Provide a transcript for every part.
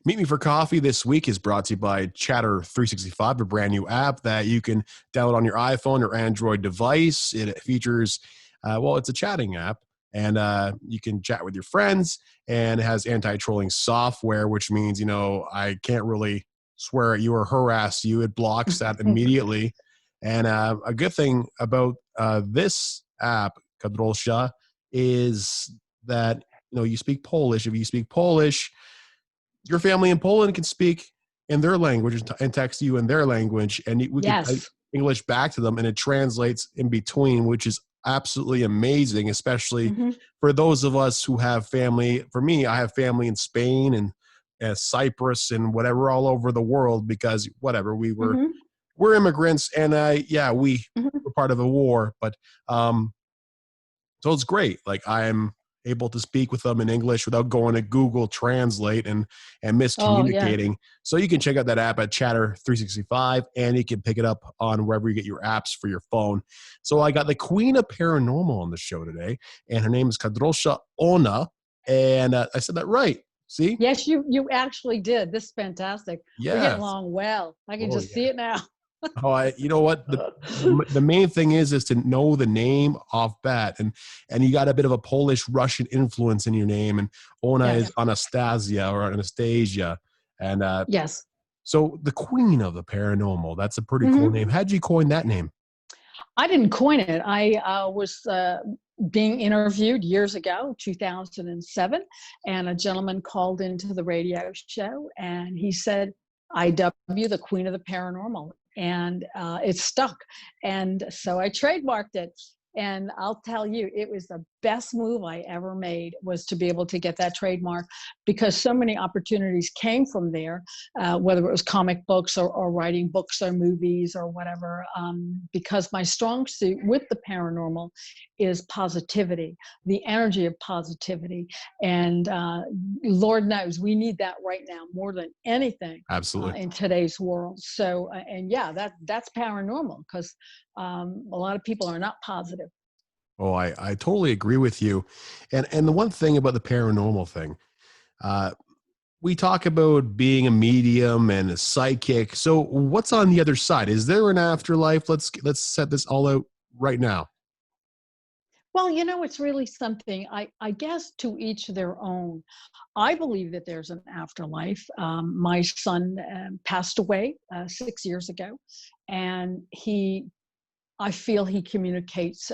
Meet Me for Coffee this week is brought to you by Chatter 365, a brand new app that you can download on your iPhone or Android device. It features, it's a chatting app, and you can chat with your friends, and it has anti-trolling software, which means, I can't really swear at you or harass you. It blocks that immediately. And a good thing about this app, Kadrolsha, is that, you speak Polish. If you speak Polish, your family in Poland can speak in their language and text you in their language, and we can type Yes. English back to them, and it translates in between, which is absolutely amazing, especially Hmm. for those of us who have family. For me, I have family in Spain and Cyprus and whatever, all over the world, because whatever, Hmm. we're immigrants, and we Hmm. were part of a war, but um, so it's great. Like, I'm able to speak with them in English without going to Google Translate and Oh, yeah. miscommunicating. So you can check out that app at Chatter 365, and you can pick it up on wherever you get your apps for your phone. So I got the Queen of Paranormal on the show today, and her name is Kadrolsha Ona, and I said that right. See? Yes, you actually did. This is fantastic. We're getting Yes. along well. I can Oh just yeah. see it now. Oh, you know what? The main thing is to know the name off bat, and you got a bit of a Polish Russian influence in your name, and Ona Yeah. is Anastasia or Anastasia, and Yes. so the Queen of the Paranormal. That's a pretty cool Hmm. name. How'd you coin that name? I didn't coin it. I was being interviewed years ago, 2007, and a gentleman called into the radio show, and he said, "I.W. the Queen of the Paranormal," and it stuck. And so I trademarked it. And I'll tell you, it was the best move I ever made, was to be able to get that trademark, because so many opportunities came from there, whether it was comic books or writing books or movies or whatever, because my strong suit with the paranormal is positivity, the energy of positivity. And Lord knows we need that right now more than anything Absolutely. in today's world. So, and yeah, that's paranormal, because a lot of people are not positive. Oh, I totally agree with you, and the one thing about the paranormal thing, uh, we talk about being a medium and a psychic. So what's on the other side? Is there an afterlife? Let's set this all out right now. Well, it's really something, I guess, to each their own. I believe that there's an afterlife. My son passed away 6 years ago, and I feel he communicates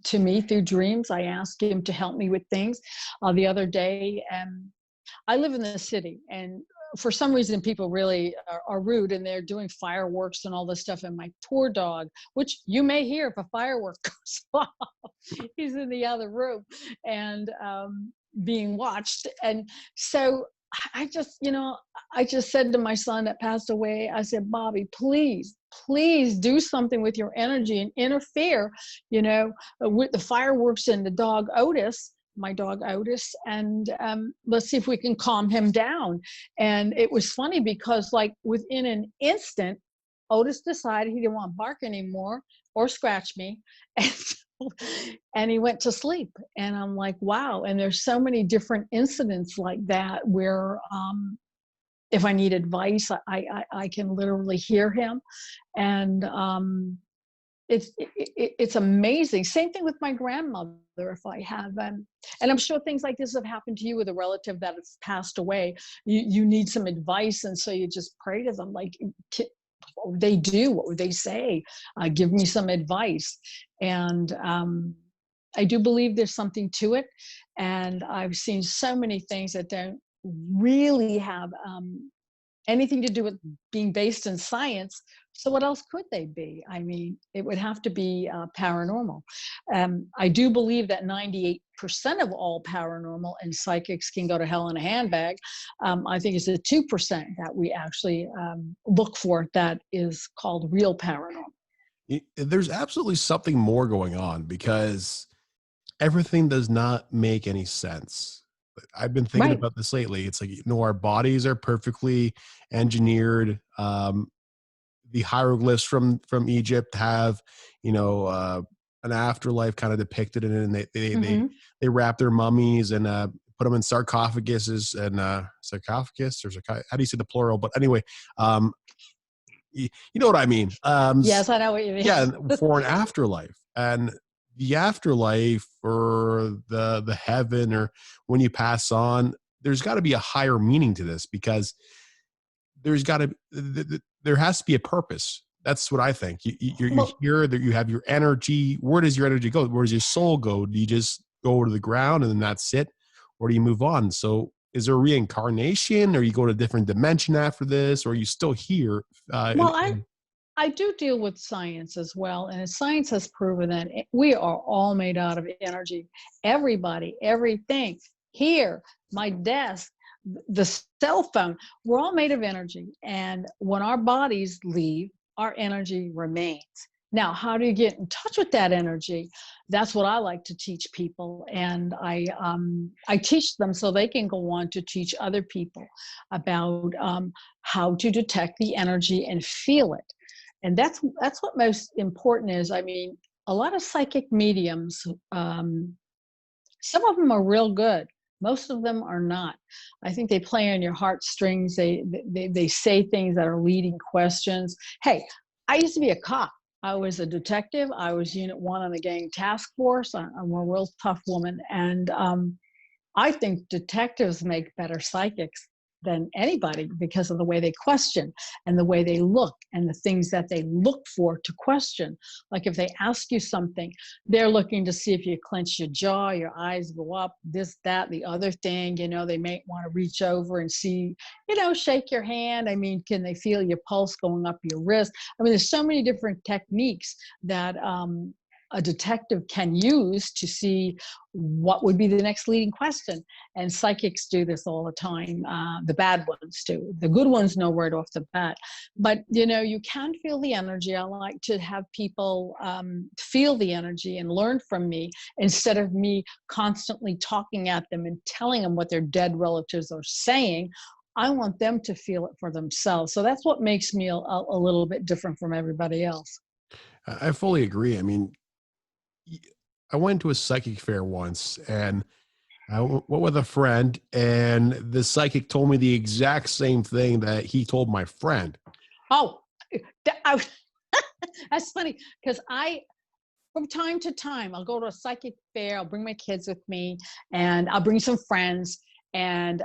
to me through dreams. I ask him to help me with things. The other day, I live in the city, and for some reason, people really are rude, and they're doing fireworks and all this stuff. And my poor dog, which you may hear if a firework goes off, he's in the other room and being watched. And so I just said to my son that passed away, I said, Bobby, please, please do something with your energy and interfere, with the fireworks and the dog Otis, my dog Otis, and let's see if we can calm him down. And it was funny because, like, within an instant, Otis decided he didn't want to bark anymore or scratch me. And he went to sleep. And I'm like, wow. And there's so many different incidents like that where if I need advice, I can literally hear him. And it's amazing. Same thing with my grandmother. If I have, and I'm sure things like this have happened to you with a relative that has passed away. You need some advice, and so you just pray to them, like, what would they do? What would they say? Give me some advice. And I do believe there's something to it. And I've seen so many things that don't really have anything to do with being based in science. So what else could they be? I mean, it would have to be paranormal. I do believe that 98% of all paranormal and psychics can go to hell in a handbag. I think it's the 2% that we actually look for that is called real paranormal. There's absolutely something more going on, because everything does not make any sense. I've been thinking Right. about this lately. It's like, our bodies are perfectly engineered. The hieroglyphs from Egypt have, you know, uh, an afterlife kind of depicted in it, and they Hmm. wrap their mummies and put them in sarcophaguses and sarcophagus or how do you say the plural? But anyway, um, you know what I mean. Yes, I know what you mean. Yeah, for an afterlife, and the afterlife or the heaven or when you pass on, there's got to be a higher meaning to this because there's got to there has to be a purpose. That's what I think. You're Well, here, that you have your energy. Where does your energy go? Where does your soul go? Do you just go to the ground and then that's it, or do you move on? So, is there reincarnation, or you go to a different dimension after this, or are you still here? well, I do deal with science as well, and science has proven that we are all made out of energy. Everybody, everything, here, my desk, the cell phone, we're all made of energy. And when our bodies leave, our energy remains. Now, how do you get in touch with that energy? That's what I like to teach people, and I teach them so they can go on to teach other people about how to detect the energy and feel it. And that's what most important is. I mean, a lot of psychic mediums, some of them are real good. Most of them are not. I think they play on your heartstrings. They say things that are leading questions. Hey, I used to be a cop. I was a detective. I was Unit 1 on the gang task force. I'm a real tough woman. And I think detectives make better psychics than anybody because of the way they question and the way they look and the things that they look for to question. Like if they ask you something, they're looking to see if you clench your jaw, your eyes go up, this, that, the other thing. You know, they may want to reach over and see, you know, shake your hand. I mean, can they feel your pulse going up your wrist? I mean, there's so many different techniques that a detective can use to see what would be the next leading question. And psychics do this all the time. The bad ones do. The good ones know right off the bat. But, you know, you can feel the energy. I like to have people feel the energy and learn from me instead of me constantly talking at them and telling them what their dead relatives are saying. I want them to feel it for themselves. So that's what makes me a little bit different from everybody else. I fully agree. I mean, I went to a psychic fair once, and I went with a friend, and the psychic told me the exact same thing that he told my friend. Oh, I, that's funny because from time to time, I'll go to a psychic fair. I'll bring my kids with me, and I'll bring some friends. And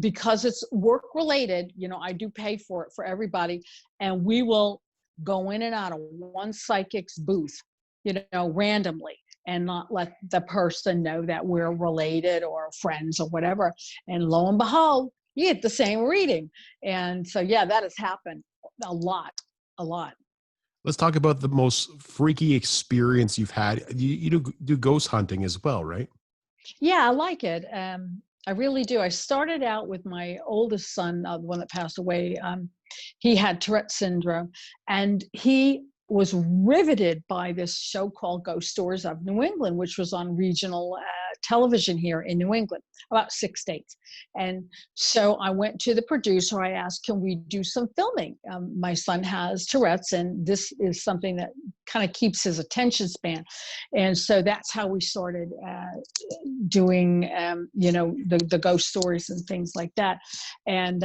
because it's work related, you know, I do pay for it for everybody, and we will go in and out of one psychic's booth, you know, randomly, and not let the person know that we're related or friends or whatever. And lo and behold, you get the same reading. And so, yeah, that has happened a lot, a lot. Let's talk about the most freaky experience you've had. You do ghost hunting as well, right? Yeah, I like it. I really do. I started out with my oldest son, the one that passed away. He had Tourette syndrome, and he was riveted by this show called Ghost Stories of New England, which was on regional television here in New England, about 6 states. And so I went to the producer. I asked, can we do some filming? My son has Tourette's, and this is something that kind of keeps his attention span. And so that's how we started doing, you know, the ghost stories and things like that. And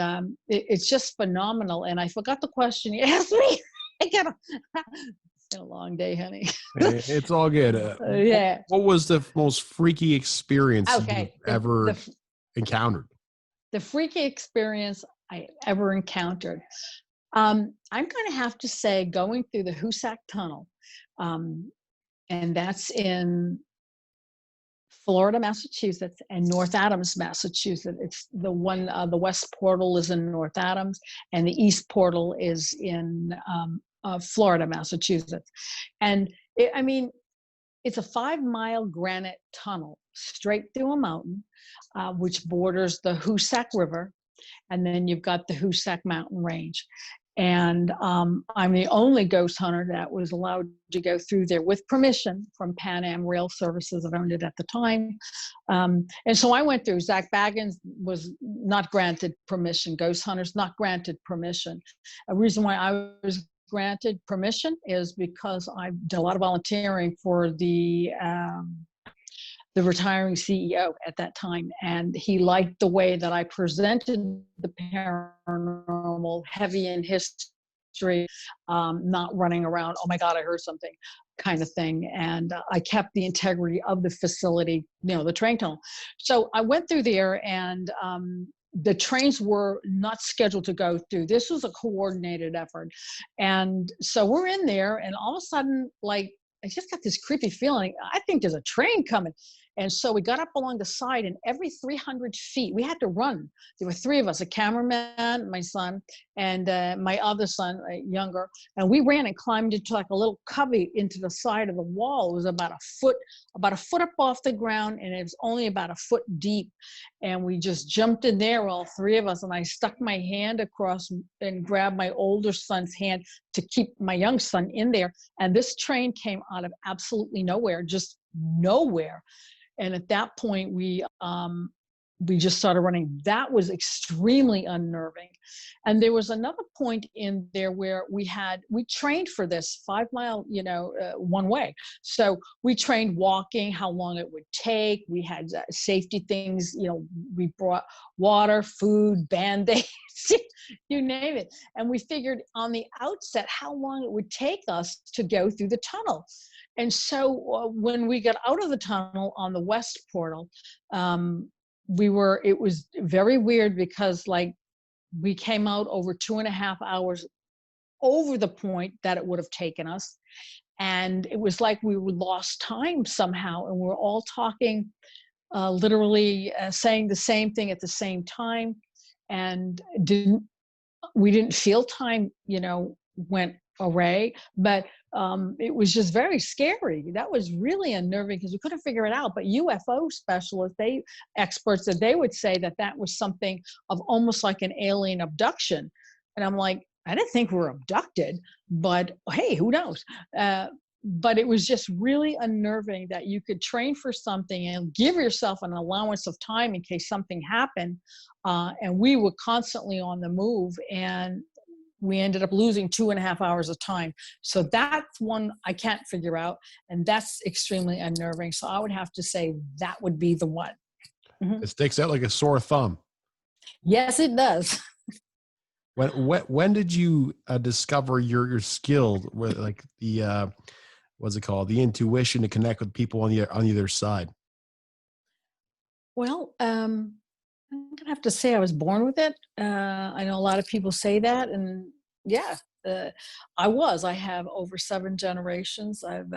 it's just phenomenal. And I forgot the question you asked me. I gotta, it's been a long day, honey. It's all good. Yeah. What was the most freaky experience you've Okay. ever encountered? The freaky experience I ever encountered. I'm going to have to say going through the Hoosac Tunnel, and that's in Florida, Massachusetts, and North Adams, Massachusetts. It's the one, the west portal is in North Adams, and the east portal is in Florida, Massachusetts. And I mean, it's a 5-mile granite tunnel straight through a mountain, which borders the Hoosac River. And then you've got the Hoosac Mountain Range. And I'm the only ghost hunter that was allowed to go through there with permission from Pan Am Rail Services that owned it at the time. And so I went through. Zach Baggins was not granted permission. Ghost hunters not granted permission. A reason why I was granted permission is because I did a lot of volunteering for the the retiring CEO at that time, and he liked the way that I presented the paranormal, heavy in history, not running around, oh my God, I heard something kind of thing. And I kept the integrity of the facility, the train tunnel. So I went through there, and the trains were not scheduled to go through. This was a coordinated effort. And so we're in there, and all of a sudden, like, I just got this creepy feeling. I think there's a train coming. And so we got up along the side, and every 300 feet, we had to run. There were three of us, a cameraman, my son, and my other son, younger. And we ran and climbed into like a little cubby into the side of the wall. It was about a foot up off the ground, and it was only about a foot deep. And we just jumped in there, all three of us. And I stuck my hand across and grabbed my older son's hand to keep my young son in there. And this train came out of absolutely nowhere, just nowhere. And at that point, we just started running. That was extremely unnerving. And there was another point in there where we trained for this 5 mile, one way. So we trained walking, how long it would take. We had safety things, we brought water, food, Band-Aids, you name it. And we figured on the outset how long it would take us to go through the tunnel. And so when we got out of the tunnel on the west portal, it was very weird because like we came out over 2.5 hours over the point that it would have taken us. And it was like we lost time somehow. And we're all talking, literally saying the same thing at the same time. And we didn't feel time, went away, but it was just very scary. That was really unnerving because we couldn't figure it out. But UFO specialists, experts, that they would say that was something of almost like an alien abduction. And I'm like, I didn't think we were abducted, but hey, who knows? But it was just really unnerving that you could train for something and give yourself an allowance of time in case something happened. And we were constantly on the move, and we ended up losing 2.5 hours of time. So that's one I can't figure out. And that's extremely unnerving. So I would have to say that would be the one. It sticks out like a sore thumb. Yes, it does. When did you discover your skill with like the what's it called, the intuition to connect with people on either side? Well, I'm gonna have to say I was born with it. I know a lot of people say that, and yeah, I have over 7 generations. I've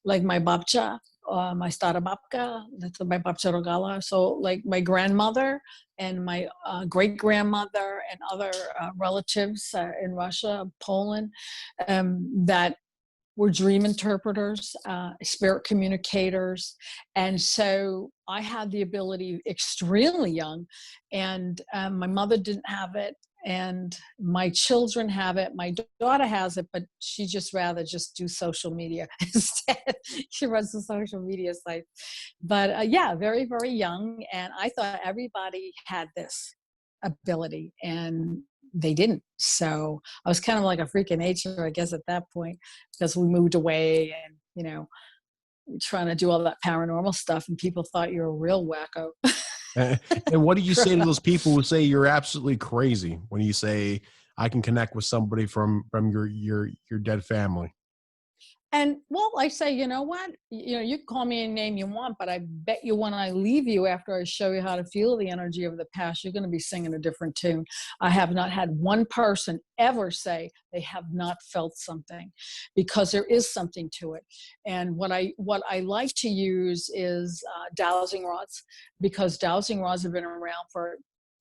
like my babcha, my stara babka, that's my babcha rogala. So like my grandmother and my great grandmother and other relatives in Russia, Poland, that were dream interpreters, spirit communicators. And so I had the ability extremely young, and my mother didn't have it, and my children have it. My daughter has it, but she just rather just do social media instead. She runs the social media site. But yeah, very, very young. And I thought everybody had this ability, and they didn't. So I was kind of like a freak of nature, I guess, at that point, because we moved away and, trying to do all that paranormal stuff, and people thought you were a real wacko. And what do you say to those people who say you're absolutely crazy when you say I can connect with somebody from your dead family? And well, I say, you know what? You can call me any name you want, but I bet you when I leave you after I show you how to feel the energy of the past, you're going to be singing a different tune. I have not had one person ever say they have not felt something, because there is something to it. And what I like to use is dowsing rods, because dowsing rods have been around for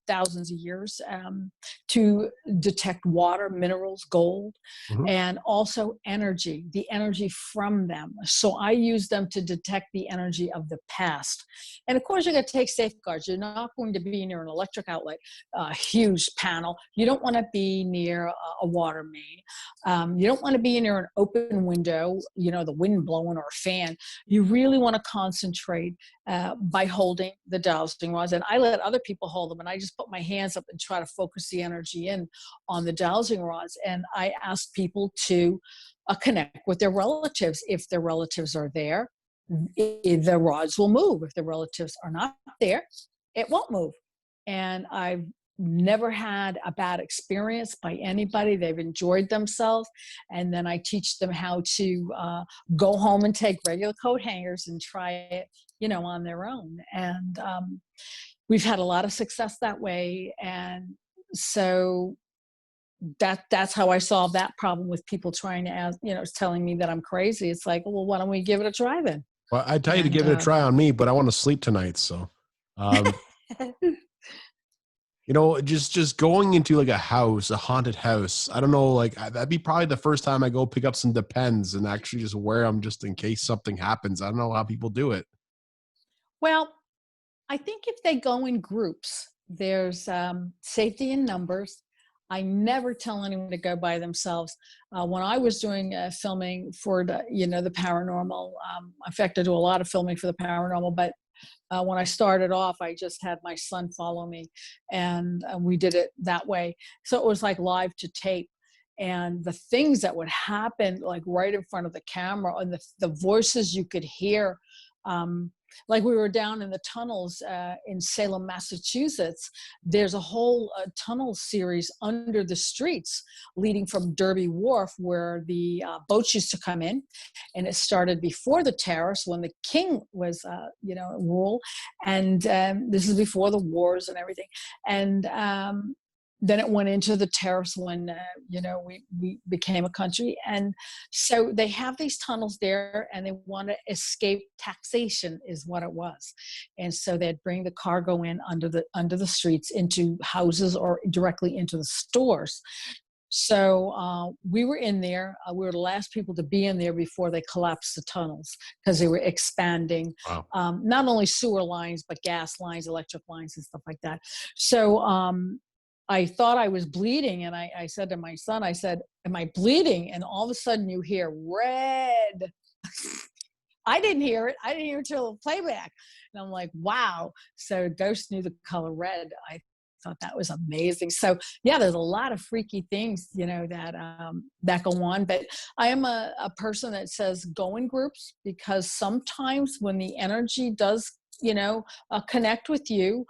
thousands of years, to detect water, minerals, gold, and also energy, the energy from them. So I use them to detect the energy of the past. And of course, you're going to take safeguards. You're not going to be near an electric outlet, a huge panel. You don't want to be near a water main. You don't want to be near an open window, the wind blowing, or a fan. You really want to concentrate by holding the dowsing rods. And I let other people hold them, and I just put my hands up and try to focus the energy in on the dowsing rods. And I ask people to connect with their relatives if their relatives are there. the rods will move. If the relatives are not there, it won't move. And I've never had a bad experience by anybody. They've enjoyed themselves. And then I teach them how to go home and take regular coat hangers and try it, on their own. And we've had a lot of success that way. And so that's how I solve that problem with people trying to ask, telling me that I'm crazy. It's like, well, why don't we give it a try then? Well, I tell you to And give it a try on me, but I want to sleep tonight. So, um, just going into like a house, a haunted house. I don't know, like that'd be probably the first time I go pick up some Depends and actually just wear them just in case something happens. I don't know how people do it. well, I think if they go in groups, there's safety in numbers. I never tell anyone to go by themselves. When I was doing filming for the paranormal, in fact, I do a lot of filming for the paranormal, but when I started off, I just had my son follow me, and we did it that way. So it was like live to tape. And the things that would happen, like right in front of the camera, and the voices you could hear, like we were down in the tunnels in Salem, Massachusetts. There's a whole tunnel series under the streets leading from Derby Wharf, where the boats used to come in. And it started before the terrace when the king was, rule. And this is before the wars and everything. And then it went into the terrace when we became a country. And so they have these tunnels there, and they want to escape taxation is what it was. And so they'd bring the cargo in under the streets into houses or directly into the stores. So we were in there. We were the last people to be in there before they collapsed the tunnels, because they were expanding Wow. not only sewer lines, but gas lines, electric lines, and stuff like that. So I thought I was bleeding, and I said to my son, I said, am I bleeding? And all of a sudden you hear red. I didn't hear it. I didn't hear it till playback. And I'm like, wow. So Ghost knew the color red. I thought that was amazing. So yeah, there's a lot of freaky things, that go on. But I am a person that says go in groups, because sometimes when the energy does, connect with you,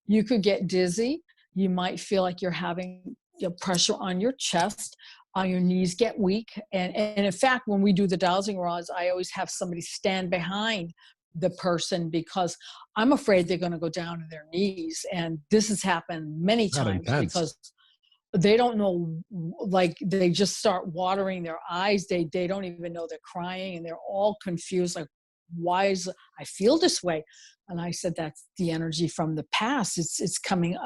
you could get dizzy. You might feel like you're having pressure on your chest. Your knees get weak. And in fact, when we do the dowsing rods, I always have somebody stand behind the person, because I'm afraid they're going to go down to their knees. And this has happened many Not times, intense. because they don't know, like they just start watering their eyes. They don't even know they're crying, and they're all confused, like, why is I feel this way? And I said, that's the energy from the past. It's coming,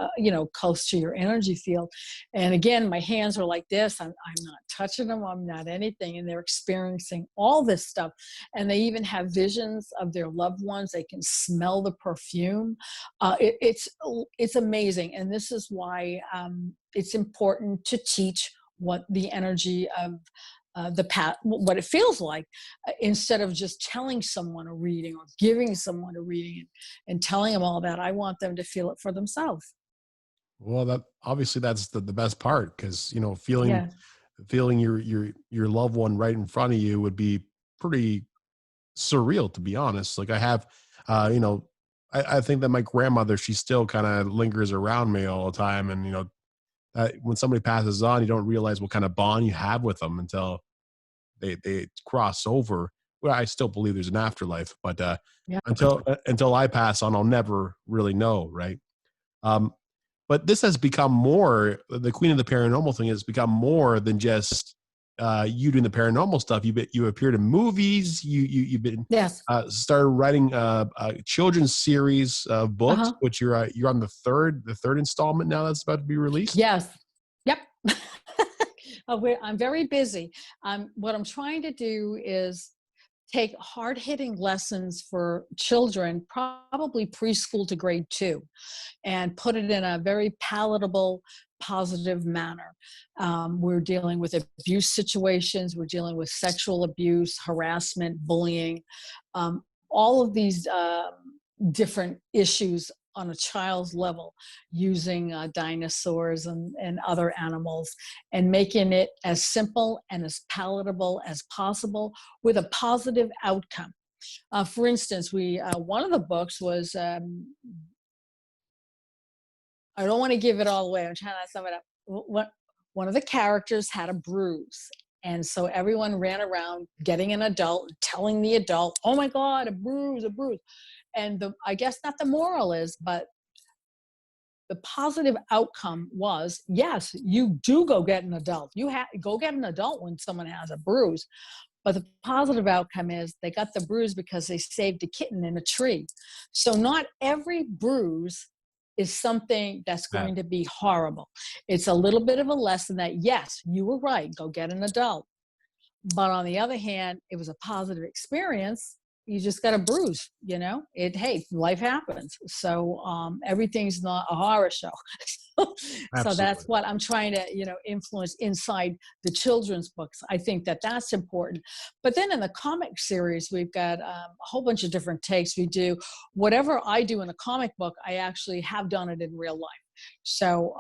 close to your energy field. And again, my hands are like this. I'm not touching them. I'm not anything. And they're experiencing all this stuff. And they even have visions of their loved ones. They can smell the perfume. It's amazing. And this is why it's important to teach what the energy of the past, what it feels like, instead of just telling someone a reading or giving someone a reading and telling them all that. I want them to feel it for themselves. Well, that obviously that's the best part, because feeling Yeah. feeling your loved one right in front of you would be pretty surreal, to be honest. Like I have, I think that my grandmother, she still kind of lingers around me all the time, and when somebody passes on, you don't realize what kind of bond you have with them until they cross over. Well, I still believe there's an afterlife, but Yeah. until I pass on, I'll never really know, right? Um, but this has become more, the Queen of the Paranormal thing has become more than just you doing the paranormal stuff. You appeared in movies. You've been Yes. started writing a children's series of books, Uh-huh. which you're on the third installment now that's about to be released. Yes. Yep. I'm very busy. What I'm trying to do is take hard-hitting lessons for children, probably preschool to grade 2, and put it in a very palatable, positive manner. We're dealing with abuse situations. We're dealing with sexual abuse, harassment, bullying, all of these different issues on a child's level, using dinosaurs and other animals, and making it as simple and as palatable as possible with a positive outcome. For instance, we one of the books was I don't want to give it all away. I'm trying to sum it up. One of the characters had a bruise. And so everyone ran around getting an adult, telling the adult, oh my God, a bruise, a bruise. And I guess not the moral is, but the positive outcome was, yes, you do go get an adult. Go get an adult when someone has a bruise. But the positive outcome is they got the bruise because they saved a kitten in a tree. So not every bruise is something that's Yeah, going to be horrible. It's a little bit of a lesson that, yes, you were right, go get an adult. But on the other hand, it was a positive experience. You just got a bruise, hey, life happens. So everything's not a horror show. So that's absolutely. what I'm trying to, influence inside the children's books. I think that that's important. But then in the comic series, we've got a whole bunch of different takes. We do whatever I do in a comic book, I actually have done it in real life. So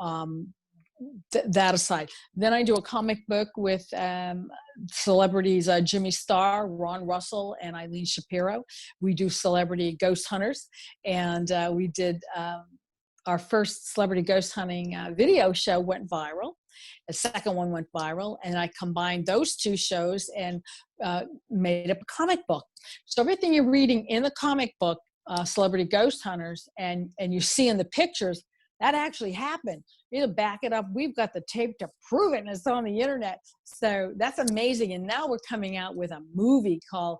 that aside, then I do a comic book with celebrities, Jimmy Starr, Ron Russell, and Eileen Shapiro. We do celebrity ghost hunters, and we did our first celebrity ghost hunting video show went viral. The second one went viral, and I combined those two shows and made up a comic book. So everything you're reading in the comic book, Celebrity Ghost Hunters, and you see in the pictures, that actually happened. You know, back it up. We've got the tape to prove it, and it's on the internet. So that's amazing. And now we're coming out with a movie called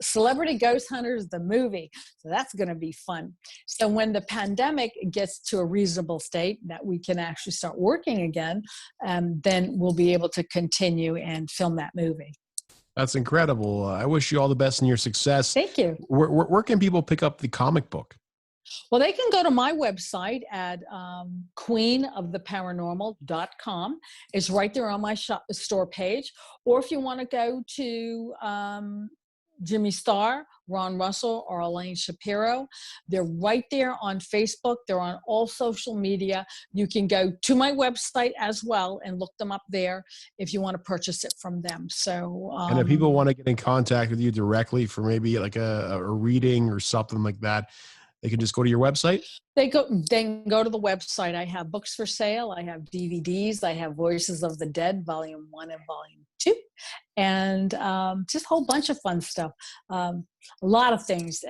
Celebrity Ghost Hunters, the movie. So that's going to be fun. So when the pandemic gets to a reasonable state that we can actually start working again, then we'll be able to continue and film that movie. That's incredible. I wish you all the best in your success. Thank you. Where can people pick up the comic book? Well, they can go to my website at queenoftheparanormal.com. It's right there on my store page. Or if you want to go to Jimmy Starr, Ron Russell, or Elaine Shapiro, they're right there on Facebook. They're on all social media. You can go to my website as well and look them up there if you want to purchase it from them. So, And if people want to get in contact with you directly for maybe like a reading or something like that, they can just go to your website? They go to the website. I have books for sale. I have DVDs. I have Voices of the Dead, Volume 1 and Volume 2. And just a whole bunch of fun stuff. A lot of things.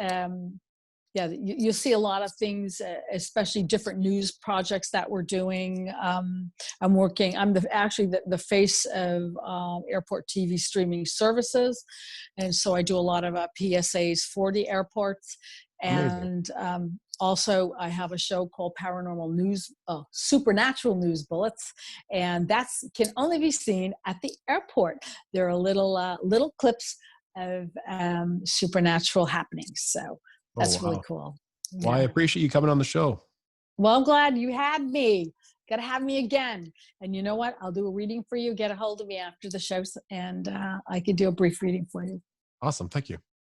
You'll see a lot of things, especially different news projects that we're doing. I'm actually the face of airport TV streaming services. And so I do a lot of PSAs for the airports. Amazing. And also I have a show called Paranormal News, Supernatural News Bullets, and that's can only be seen at the airport. There are little clips of supernatural happenings. So that's really cool. Well, I appreciate you coming on the show. Well, I'm glad you had me. Got to have me again. And you know what? I'll do a reading for you. Get a hold of me after the show, and I could do a brief reading for you. Awesome. Thank you.